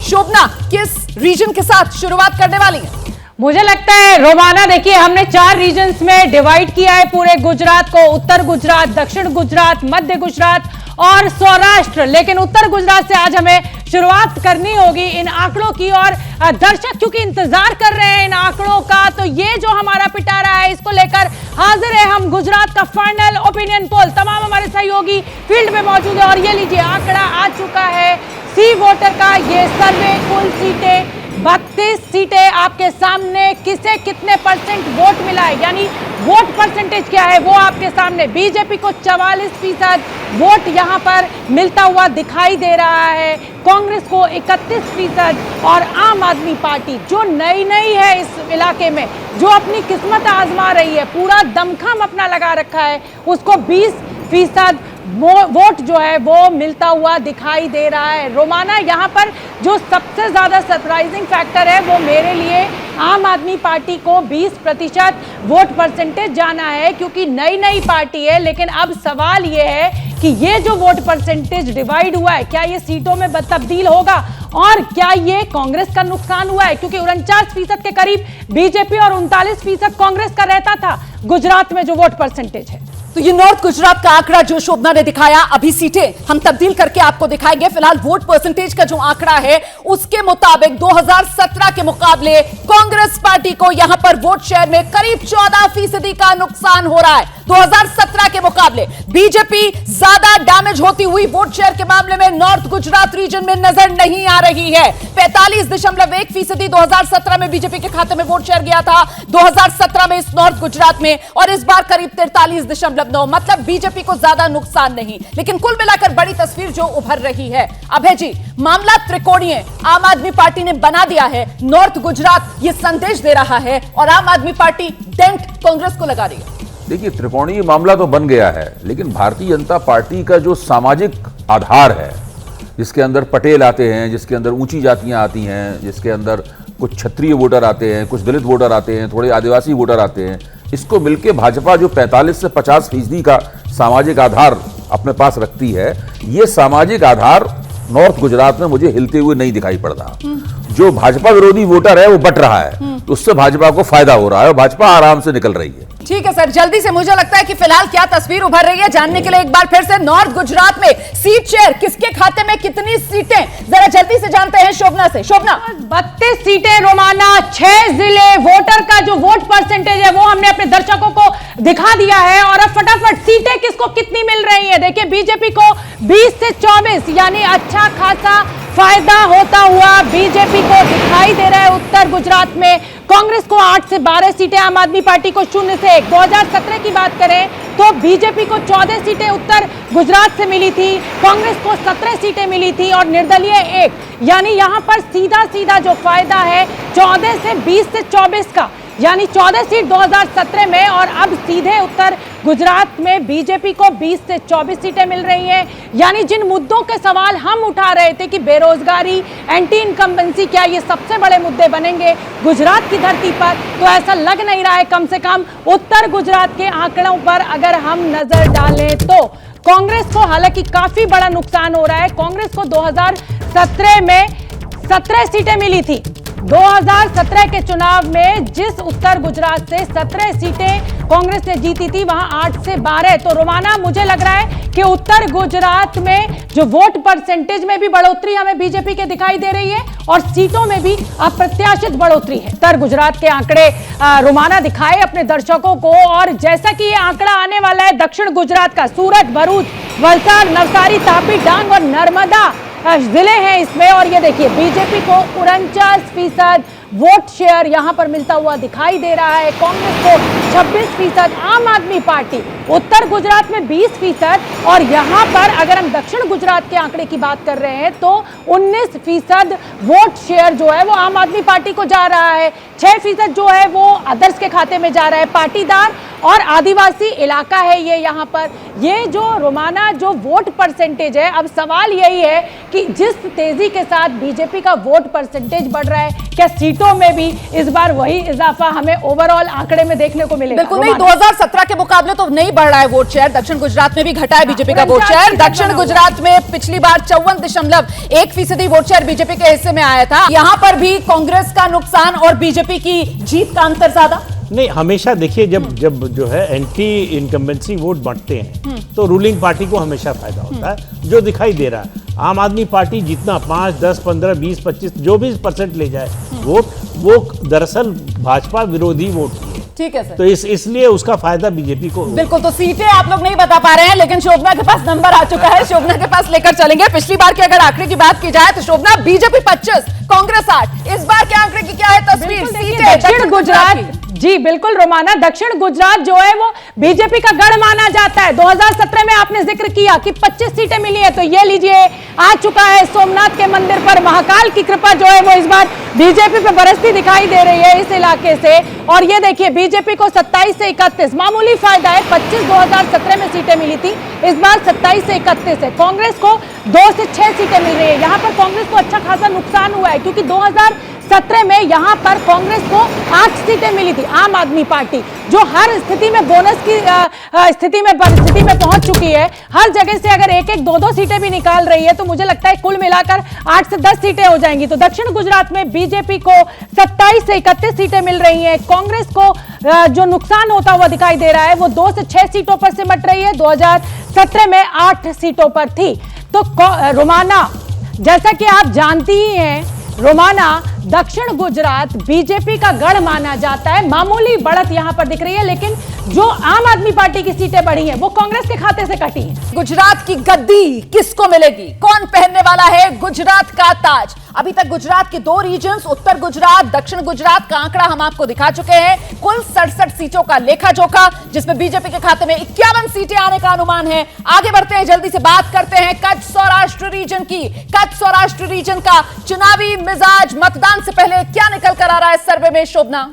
शोभना किस रीजन के साथ शुरुआत करने वाली है? मुझे लगता है रोमाना, देखिए हमने 4 रीजन्स में डिवाइड किया है पूरे गुजरात को, उत्तर गुजरात, दक्षिण गुजरात, मध्य गुजरात और सौराष्ट्र। लेकिन उत्तर गुजरात से आज हमें शुरुआत करनी होगी इन आंकड़ों की, और दर्शक क्योंकि इंतजार कर रहे हैं इन आंकड़ों का, तो ये जो हमारा पिटारा है इसको लेकर हाजिर है हम गुजरात का फाइनल ओपिनियन पोल। तमाम हमारे सहयोगी फील्ड में मौजूद है और ये लीजिए आंकड़ा आ चुका है सी वोटर का। ये सर्वे, कुल सीटें 32 सीटें आपके सामने, किसे कितने परसेंट वोट मिला है, यानी वोट परसेंटेज क्या है वो आपके सामने। बीजेपी को 44% वोट यहां पर मिलता हुआ दिखाई दे रहा है, कांग्रेस को 31% और आम आदमी पार्टी जो नई है इस इलाके में, जो अपनी किस्मत आजमा रही है, पूरा दमखम अपना लगा रखा है, उसको 20% वोट जो है वो मिलता हुआ दिखाई दे रहा है। रोमाना, यहाँ पर जो सबसे ज्यादा सरप्राइजिंग फैक्टर है वो मेरे लिए आम आदमी पार्टी को 20% वोट परसेंटेज जाना है, क्योंकि नई पार्टी है। लेकिन अब सवाल ये है कि ये जो वोट परसेंटेज डिवाइड हुआ है, क्या ये सीटों में तब्दील होगा और क्या ये कांग्रेस का नुकसान हुआ है, क्योंकि 49% के करीब बीजेपी और 39% कांग्रेस का रहता था गुजरात में जो वोट परसेंटेज है। तो ये नॉर्थ गुजरात का आंकड़ा जो शोभना ने दिखाया, अभी सीटें हम तब्दील करके आपको दिखाएंगे। फिलहाल वोट परसेंटेज का जो आंकड़ा है उसके मुताबिक 2017 के मुकाबले कांग्रेस पार्टी को यहां पर वोट शेयर में करीब 14% का नुकसान हो रहा है। 2017 के मुकाबले बीजेपी ज्यादा डैमेज होती हुई वोट शेयर के मामले में नॉर्थ गुजरात रीजन में नजर नहीं आ रही है। 45.1% 2017 में बीजेपी के खाते में वोट शेयर गया था 2017 में इस नॉर्थ गुजरात में, और इस बार करीब 43.9, मतलब बीजेपी को ज्यादा नुकसान नहीं। लेकिन कुल मिलाकर बड़ी तस्वीर जो उभर रही है, अभय जी, मामला त्रिकोणीय आम आदमी पार्टी ने बना दिया है। नॉर्थ गुजरात ये संदेश दे रहा है और आम आदमी पार्टी डेंट कांग्रेस को लगा रही है। देखिए, त्रिकोणीय मामला तो बन गया है, लेकिन भारतीय जनता पार्टी का जो सामाजिक आधार है, जिसके अंदर पटेल आते हैं, जिसके अंदर ऊंची जातियां आती हैं, जिसके अंदर कुछ क्षत्रिय वोटर आते हैं, कुछ दलित वोटर आते हैं, थोड़े आदिवासी वोटर आते हैं, इसको मिलके भाजपा जो 45 से 50% का सामाजिक आधार अपने पास रखती है, ये सामाजिक आधार नॉर्थ गुजरात में मुझे हिलते हुए नहीं दिखाई पड़ रहा। जो भाजपा विरोधी वोटर है वो बट रहा है, तो उससे भाजपा को फायदा हो रहा है और भाजपा आराम से निकल रही है। ठीक है सर, जल्दी से, मुझे लगता है कि फिलहाल क्या तस्वीर उभर रही है जानने के लिए एक बार फिर से नॉर्थ गुजरात में सीट शेयर किसके खाते में, कितनी सीटें, जरा जल्दी से जानते हैं शोभना से। शोभना, 32 सीटें रोमाना, 6 जिले, वोटर का जो वोट परसेंटेज है वो हमने अपने दर्शकों को दिखा दिया है। और अब फटाफट सीटें किसको कितनी मिल रही है, देखिए बीजेपी को 20 से 24, यानी अच्छा खासा फायदा होता हुआ बीजेपी को दिखाई दे रहा है उत्तर गुजरात में। कांग्रेस को 8 से 12 सीटें, आम आदमी पार्टी को 0 से 1। 2017 की बात करें तो बीजेपी को 14 सीटें उत्तर गुजरात से मिली थी, कांग्रेस को 17 सीटें मिली थी और निर्दलीय 1, यानी यहां पर सीधा जो फायदा है 14 से 20 से 24 का, यानी 14 सीट 2017 में, और अब सीधे उत्तर गुजरात में बीजेपी को 20 से 24 सीटें मिल रही हैं। यानी जिन मुद्दों के सवाल हम उठा रहे थे कि बेरोजगारी, एंटी इनकम्बेंसी, क्या ये सबसे बड़े मुद्दे बनेंगे गुजरात की धरती पर, तो ऐसा लग नहीं रहा है। कम से कम उत्तर गुजरात के आंकड़ों पर अगर हम नजर डालें तो कांग्रेस को हालांकि काफी बड़ा नुकसान हो रहा है। कांग्रेस को 2017 में 17 सीटें मिली थी। 2017 के चुनाव में जिस उत्तर गुजरात से 17 सीटें कांग्रेस ने जीती थी, वहां 8 से 12। तो रोमाना, मुझे लग रहा है कि उत्तर गुजरात में जो वोट परसेंटेज में भी बढ़ोतरी हमें बीजेपी के दिखाई दे रही है और सीटों में भी अप्रत्याशित बढ़ोतरी है। उत्तर गुजरात के आंकड़े रोमाना दिखाए अपने दर्शकों को, और जैसा कि ये आंकड़ा आने वाला है दक्षिण गुजरात का, सूरत, भरूच, वलसाड, नवसारी, तापी, डांग और नर्मदा जिले हैं इसमें। और ये देखिए बीजेपी को 49% वोट शेयर यहां पर मिलता हुआ दिखाई दे रहा है, कांग्रेस को 26%, आम आदमी पार्टी उत्तर गुजरात में 20%, और यहां पर अगर हम दक्षिण गुजरात के आंकड़े की बात कर रहे हैं तो 19% वोट शेयर जो है वो आम आदमी पार्टी को जा रहा है, 6% जो है वो अदर्स के खाते में जा रहा है, पाटीदार और आदिवासी इलाका है ये। यहाँ पर ये जो रोमाना जो वोट परसेंटेज है, अब सवाल यही है कि जिस तेजी के साथ बीजेपी का वोट परसेंटेज बढ़ रहा है, क्या सीटों में भी इस बार वही इजाफा हमें ओवरऑल आंकड़े में देखने को मिलेगा? बिल्कुल नहीं, 2017 के मुकाबले तो नहीं बढ़ रहा है वोट शेयर। दक्षिण गुजरात में भी घटा है बीजेपी का वोट शेयर। दक्षिण गुजरात में पिछली बार 54.1% वोट शेयर बीजेपी के हिस्से में आया था। यहां पर भी कांग्रेस का नुकसान और बीजेपी की जीत का अंतर ज्यादा नहीं। हमेशा देखिए, जब जो है एंटी इनकम्बेंसी वोट बढ़ते हैं तो रूलिंग पार्टी को हमेशा फायदा होता है। जो दिखाई दे रहा है, आम आदमी पार्टी जितना 5, 10, 15, 20, 25 जो भी % ले जाए वोट, वो दरअसल भाजपा विरोधी वोट है। ठीक है सर। तो इसलिए उसका फायदा बीजेपी को। बिल्कुल, तो सीटें आप लोग नहीं बता पा रहे हैं, लेकिन शोभना के पास नंबर आ चुका है, शोभना के पास लेकर चलेंगे। पिछली बार के अगर आंकड़े की बात की जाए तो शोभना, बीजेपी 25, कांग्रेस 8। इस बार के आंकड़े की क्या है तस्वीर? दक्षिण गुजरात, जी बिल्कुल रोमाना, दक्षिण गुजरात जो है वो बीजेपी का गढ़ माना जाता है। 2017 में आपने जिक्र किया कि 25 सीटें मिली है, तो ये लीजिए आ चुका है सोमनाथ के मंदिर पर महाकाल की कृपा जो है वो इस बार बीजेपी पे बरसती दिखाई दे रही है इस इलाके से। और ये देखिए, बीजेपी को 27 से 31 मामूली फायदा है। 25 2017 में सीटें मिली थी, इस बार 27 से 31 है। कांग्रेस को 2 से 6 सीटें मिल रही है। यहाँ पर कांग्रेस को अच्छा खासा नुकसान हुआ है, क्योंकि 2017 में यहाँ पर कांग्रेस को 8 सीटें मिली थी। आम आदमी पार्टी जो हर स्थिति में बोनस की स्थिति में पहुंच चुकी है, हर जगह से अगर 1-1, 2-2 सीटें भी निकाल रही है, तो मुझे लगता है कुल मिलाकर 8 से 10 सीटें हो जाएंगी। तो दक्षिण गुजरात में बीजेपी को 27 से 31 सीटें मिल रही हैं। कांग्रेस को जो नुकसान होता हुआ दिखाई दे रहा है वो 2 से 6 सीटों पर सिमट रही है। 2017 में 8 सीटों पर थी। तो रोमाना, जैसा कि आप जानती ही हैं रोमाना, दक्षिण गुजरात बीजेपी का गढ़ माना जाता है। मामूली बढ़त यहां पर दिख रही है, लेकिन जो आम आदमी पार्टी की सीटें बढ़ी हैं वो कांग्रेस के खाते से कटी हैं। गुजरात की गद्दी किसको मिलेगी? कौन पहनने वाला है गुजरात का ताज? अभी तक गुजरात के 2 रीजन्स, उत्तर गुजरात, दक्षिण गुजरात का आंकड़ा हम आपको दिखा चुके हैं। कुल 67 सीटों का लेखा जोखा, जिसमें बीजेपी के खाते में 51 सीटें आने का अनुमान है। आगे बढ़ते हैं, जल्दी से बात करते हैं कच्छ सौराष्ट्र रीजन की। कच्छ सौराष्ट्र रीजन का चुनावी मिजाज मतदान से पहले क्या निकल कर आ रहा है सर्वे में, शोभना?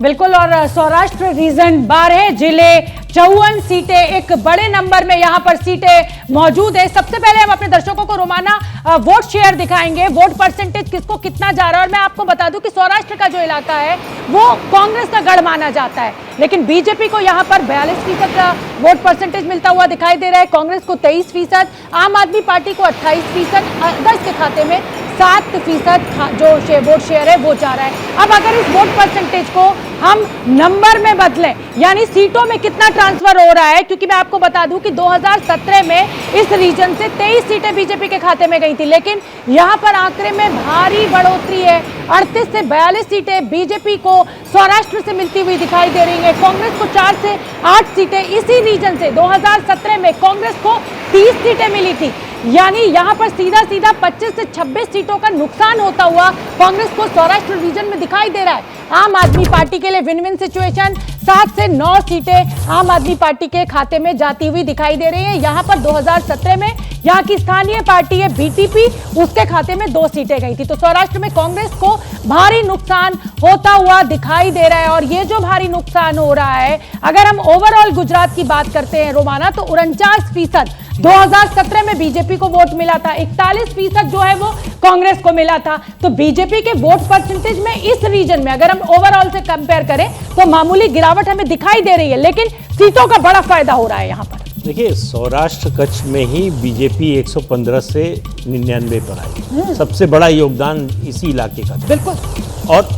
बिल्कुल, और सौराष्ट्र रीजन 12 जिले, 54 सीटें, एक बड़े नंबर में यहां पर सीटें मौजूद है। सबसे पहले हम अपने दर्शकों को रोमाना वोट शेयर दिखाएंगे, वोट परसेंटेज किसको कितना जा रहा है। और मैं आपको बता दूं कि सौराष्ट्र का जो इलाका है वो कांग्रेस का गढ़ माना जाता है, लेकिन बीजेपी को यहां पर 42% का वोट परसेंटेज मिलता हुआ दिखाई दे रहा है, कांग्रेस को 23%, आम आदमी पार्टी को 28%, अदर्स के खाते में 7% जो वोट शेयर है वो जा रहा है। अब अगर इस वोट परसेंटेज को हम नंबर में बदलें, यानी सीटों में कितना ट्रांसफर हो रहा है, क्योंकि मैं आपको बता दूं कि 2017 में इस रीजन से 23 सीटें बीजेपी के खाते में गई थी, लेकिन यहां पर आंकड़े में भारी बढ़ोतरी है। 38 से 42 सीटें बीजेपी को सौराष्ट्र से मिलती हुई दिखाई दे रही है। कांग्रेस को 4 से 8 सीटें इसी रीजन से 2017 में कांग्रेस को 30 सीटें मिली थी, यानी यहां पर सीधा 25 से 26 सीटों का नुकसान होता हुआ कांग्रेस को सौराष्ट्र रीजन में दिखाई दे रहा है। आम आदमी पार्टी के लिए विन विन सिचुएशन, 7 से 9 सीटें आम आदमी पार्टी के खाते में जाती हुई दिखाई दे रही है। यहां पर 2017 में यहां की स्थानीय पार्टी है बीटीपी, उसके खाते में 2 सीटें गई थी। तो सौराष्ट्र में कांग्रेस को भारी नुकसान होता हुआ दिखाई दे रहा है। और ये जो भारी नुकसान हो रहा है, अगर हम ओवरऑल गुजरात की बात करते हैं रोमाना, तो 49% 2017 में बीजेपी को वोट मिला था, 41% जो है वो कांग्रेस को मिला था। तो बीजेपी के वोट परसेंटेज में इस रीजन में अगर हम ओवरऑल से कंपेयर करें तो मामूली गिरावट हमें दिखाई दे रही है, लेकिन सीटों का बड़ा फायदा हो रहा है यहां पर। देखिए, सौराष्ट्र कच्छ में ही बीजेपी 115 से 99 पर आई, सबसे बड़ा योगदान इसी इलाके का। बिल्कुल, और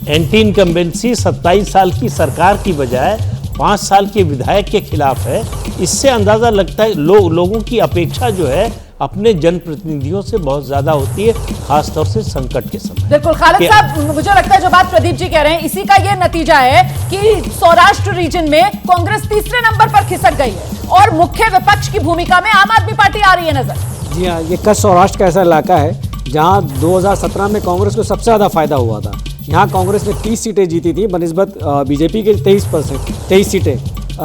एंटी इनकम्बेंसी 27 साल की सरकार की बजाय 5 साल के विधायक के खिलाफ है। इससे अंदाजा लगता है लोगों की अपेक्षा जो है अपने जनप्रतिनिधियों से बहुत ज्यादा होती है, खासतौर से संकट के समय। बिल्कुल खालिद साहब, मुझे लगता है जो बात प्रदीप जी कह रहे हैं इसी का ये नतीजा है कि सौराष्ट्र रीजन में कांग्रेस तीसरे नंबर पर खिसक गई है और मुख्य विपक्ष की भूमिका में आम आदमी पार्टी आ रही है नजर। जी हाँ, ये कच्छ सौराष्ट्र का ऐसा इलाका है जहाँ 2017 में कांग्रेस को सबसे ज़्यादा फायदा हुआ था। यहाँ कांग्रेस ने 30 सीटें जीती थी बनिस्बत बीजेपी के 23 सीटें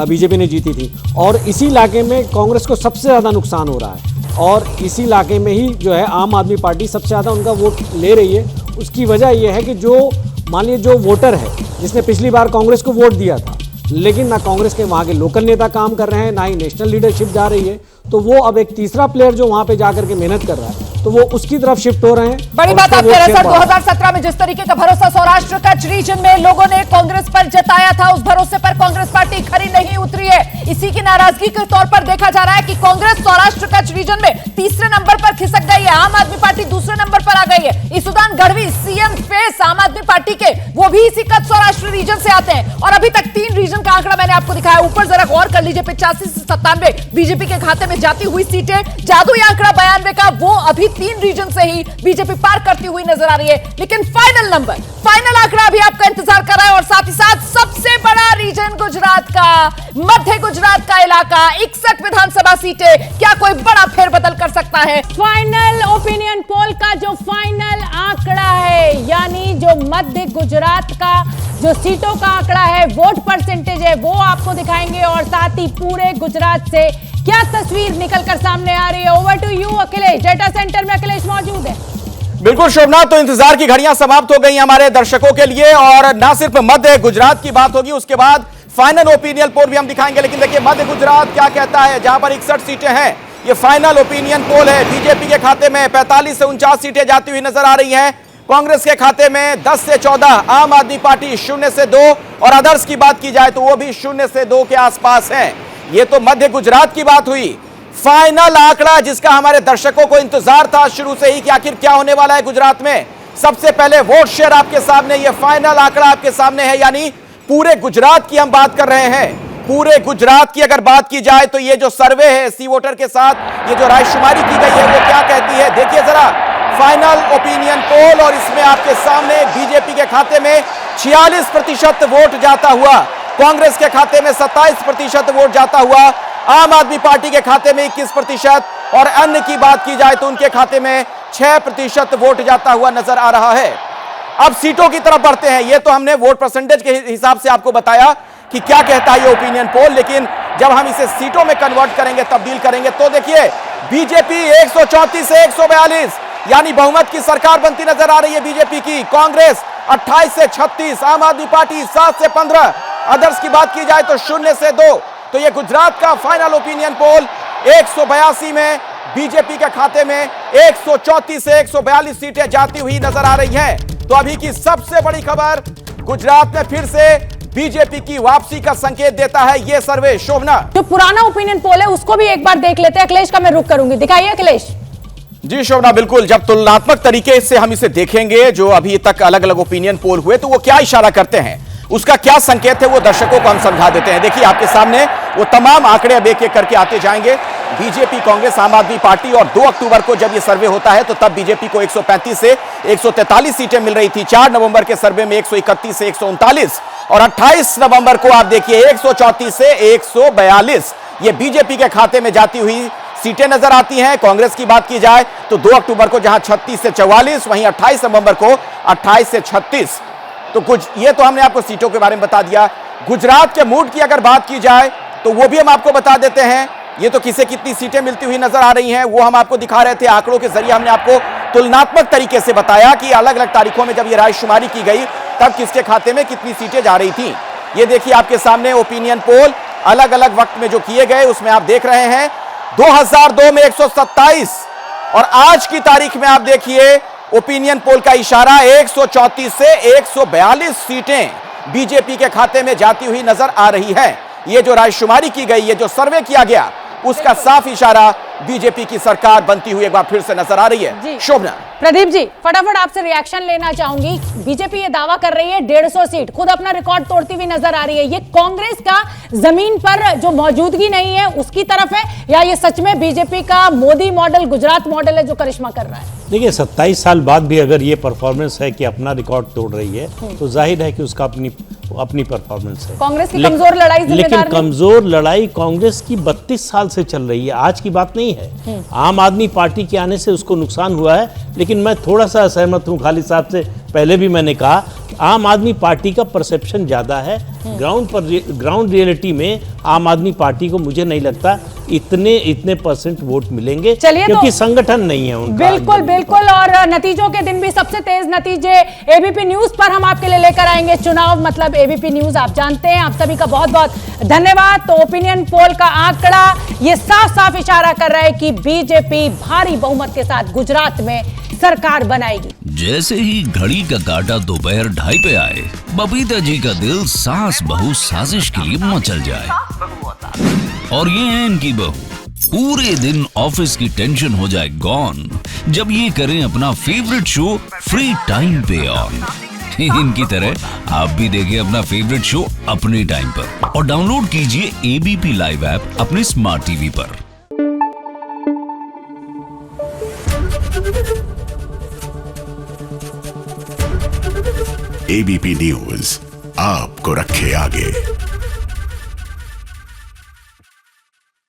बीजेपी ने जीती थी। और इसी इलाके में कांग्रेस को सबसे ज़्यादा नुकसान हो रहा है और इसी इलाके में ही जो है आम आदमी पार्टी सबसे ज़्यादा उनका वोट ले रही है। उसकी वजह यह है कि जो मान लीजिए जो वोटर है जिसने पिछली बार कांग्रेस को वोट दिया था, लेकिन ना कांग्रेस के वहाँ के लोकल नेता काम कर रहे हैं, ना ही नेशनल लीडरशिप जा रही है। तो वो अब एक तीसरा प्लेयर जो वहाँ पे जाकर के मेहनत कर रहा है, तो वो उसकी तरफ शिफ्ट हो रहे हैं। बड़ी बात आप कह रहे हैं सर, 2017 में जिस तरीके का भरोसा सौराष्ट्र कच्छ रीजन में लोगों ने कांग्रेस पर जताया था, उस भरोसे पर कांग्रेस पार्टी खरी नहीं उतरी है। इसी की नाराजगी के तौर पर देखा जा रहा है कि कांग्रेस सौराष्ट्र कच्छ रीजन में तीसरे नंबर पर खिसक गई है, आम आदमी पार्टी दूसरे नंबर पर आ गई है। ईसुदान गढ़वी सीएम फेस आम आदमी पार्टी के, वो भी इसी कच्छ सौराष्ट्र रीजन से आते हैं। और अभी तक 3 रीजन का आंकड़ा मैंने आपको दिखाया, ऊपर जरा गौर कर लीजिए, 85 से 97 बीजेपी के खाते में जाती हुई सीटें, जादुई आंकड़ा 92 का, वो अभी 3 रीजन से ही बीजेपी पार करती हुई नजर आ रही है। लेकिन फाइनल नंबर, फाइनल आंकड़ा अभी आपका इंतजार कर रहा है। और साथ ही साथ सबसे बड़ा रीजन गुजरात का, मध्य गुजरात का इलाका, 61 विधानसभा सीटें, क्या कोई बड़ा फेरबदल कर सकता है? फाइनल ओपिनियन पोल का जो फाइनल आंकड़ा है, यानी जो मध्य गुजरात का जो सीटों का आंकड़ा है, वोट परसेंटेज है, वो आपको दिखाएंगे। और साथ ही पूरे गुजरात से क्या तस्वीर निकलकर सामने आ रही है। Over to you Akhilesh, data center में अखिलेश मौजूद है। बिल्कुल शोभना, तो इंतजार की घड़ियां समाप्त हो गई हमारे दर्शकों के लिए, और ना सिर्फ मध्य गुजरात की बात होगी, उसके बाद फाइनल ओपिनियन पोल भी हम दिखाएंगे। लेकिन देखिए मध्य गुजरात क्या कहता है, जहां पर 61 सीटें हैं, ये फाइनल ओपिनियन पोल है। बीजेपी के खाते में 45 से 49 सीटें जाती हुई नजर आ रही हैं, कांग्रेस के खाते में 10 से 14, आम आदमी पार्टी 0 से 2, और अदर्स की बात की जाए तो वो भी 0 से 2 के आसपास हैं। ये तो मध्य गुजरात की बात हुई। फाइनल आंकड़ा जिसका हमारे दर्शकों को इंतजार था शुरू से ही कि आखिर क्या होने वाला है गुजरात में, सबसे पहले वोट शेयर आपके सामने, ये फाइनल आंकड़ा आपके सामने है, यानी पूरे गुजरात की हम बात कर रहे हैं। पूरे गुजरात की अगर बात की जाए तो ये जो सर्वे है सी वोटर के साथ, ये जो रायशुमारी की गई है, वो क्या कहती है, देखिए जरा फाइनल ओपिनियन पोल। और इसमें आपके सामने बीजेपी के खाते में 46% वोट जाता हुआ, कांग्रेस के खाते में 27% वोट जाता हुआ, आम आदमी पार्टी के खाते में 21%, और अन्य की बात की जाए तो उनके खाते में 6% वोट जाता हुआ नजर आ रहा है। अब सीटों की तरफ बढ़ते हैं। ये तो हमने वोट परसेंटेज के हिसाब से आपको बताया कि क्या कहता है ये ओपिनियन पोल, लेकिन जब हम इसे सीटों में कन्वर्ट करेंगे, तब्दील करेंगे, तो देखिए बीजेपी 134 से 142, यानी बहुमत की सरकार बनती नजर आ रही है बीजेपी की। कांग्रेस 28 से 36, आम आदमी पार्टी 7 से 15, अदर्स की बात की जाए तो 0 से 2। तो ये गुजरात का फाइनल ओपिनियन पोल, 182 में बीजेपी के खाते में 134 से 142 सीटें जाती हुई नजर आ रही हैं। तो अभी की सबसे बड़ी खबर, गुजरात में फिर से बीजेपी की वापसी का संकेत देता है ये सर्वे। शोभना, जो पुराना ओपिनियन पोल है उसको भी एक बार देख लेते हैं। अखिलेश का मैं रुख करूंगी, दिखाइए अखिलेश। जी शोभना, बिल्कुल। जब तुलनात्मक तरीके से हम इसे देखेंगे, जो अभी तक अलग अलग ओपिनियन पोल हुए, तो वो क्या इशारा करते हैं, उसका क्या संकेत है, वो दर्शकों को हम समझा देते हैं। देखिए आपके सामने वो तमाम आंकड़े अब एक एक करके आते जाएंगे। बीजेपी, कांग्रेस, आम आदमी पार्टी, और 2 अक्टूबर को जब ये सर्वे होता है तो तब बीजेपी को 135 से 143 सीटें मिल रही थी। 4 नवंबर के सर्वे में 131 से 139, और 28 नवंबर को आप देखिए 134 से 142 ये बीजेपी के खाते में जाती हुई सीटें नजर आती हैं। कांग्रेस की बात की जाए तो 2 अक्टूबर को जहां 36 से 44, वहीं 28 नवंबर को 28 से 36। तो कुछ ये तो हमने आपको सीटों के बारे में बता दिया। गुजरात के मूड की अगर बात की जाए तो वो भी हम आपको बता देते हैं। ये तो किसे कितनी सीटें मिलती हुई नजर आ रही हैं वो हम आपको दिखा रहे थे। आंकड़ों के जरिए हमने आपको तुलनात्मक तरीके से बताया कि अलग अलग तारीखों में जब ये रायशुमारी की गई तब किसके खाते में कितनी सीटें जा रही थी। ये देखिए आपके सामने ओपिनियन पोल अलग अलग वक्त में जो किए गए, उसमें आप देख रहे हैं 2002 में 127, और आज की तारीख में आप देखिए ओपिनियन पोल का इशारा 134 से 142 सीटें बीजेपी के खाते में जाती हुई नजर आ रही है। ये जो रायशुमारी की गई, ये जो सर्वे किया गया, उसका साफ इशारा बीजेपी की सरकार बनती हुई एक बार फिर से नजर आ रही है। शोभना, प्रदीप जी, फटाफट आपसे रिएक्शन लेना चाहूंगी। बीजेपी ये दावा कर रही है 150 सीट, खुद अपना रिकॉर्ड तोड़ती हुई नजर आ रही है। ये कांग्रेस का जमीन पर जो मौजूदगी नहीं है उसकी तरफ है, या ये सच में बीजेपी का मोदी मॉडल, गुजरात मॉडल है जो करिश्मा कर रहा है? देखिए 27 साल बाद भी अगर ये परफॉर्मेंस है कि अपना रिकॉर्ड तोड़ रही है, तो जाहिर है कि उसका अपनी परफॉर्मेंस है। कांग्रेस की कमजोर लड़ाई लेकिन कमजोर लड़ाई कांग्रेस की 32 साल से चल रही है, आज की बात नहीं है। आम आदमी पार्टी के आने से उसको नुकसान हुआ है, लेकिन मैं थोड़ा सा असहमत हूं खालिद साहब से। पहले भी मैंने कहा आम आदमी पार्टी का परसेप्शन ज्यादा है, ग्राउंड रियलिटी में आम आदमी पार्टी को मुझे नहीं लगता इतने परसेंट वोट मिलेंगे, चलिए क्योंकि तो संगठन नहीं है उनका। बिल्कुल बिल्कुल, और नतीजों के दिन भी सबसे तेज नतीजे एबीपी न्यूज पर हम आपके लिए लेकर आएंगे। चुनाव मतलब एबीपी न्यूज, आप जानते हैं। आप सभी का बहुत बहुत धन्यवाद। तो ओपिनियन पोल का आंकड़ा ये साफ साफ इशारा कर रहा है कि बीजेपी भारी बहुमत के साथ गुजरात में सरकार बनाएगी। जैसे ही घड़ी का काटा दोपहर 2:30 पे आए, बबीता जी का दिल सास बहू साजिश के लिए मचल जाए। और ये है इनकी बहू, पूरे दिन ऑफिस की टेंशन हो जाए गॉन जब ये करें अपना फेवरेट शो फ्री टाइम पे ऑन। इनकी तरह आप भी देखें अपना फेवरेट शो अपने टाइम पर और डाउनलोड कीजिए एबीपी लाइव ऐप अपने स्मार्ट टीवी पर। एबीपी न्यूज आपको रखे आगे।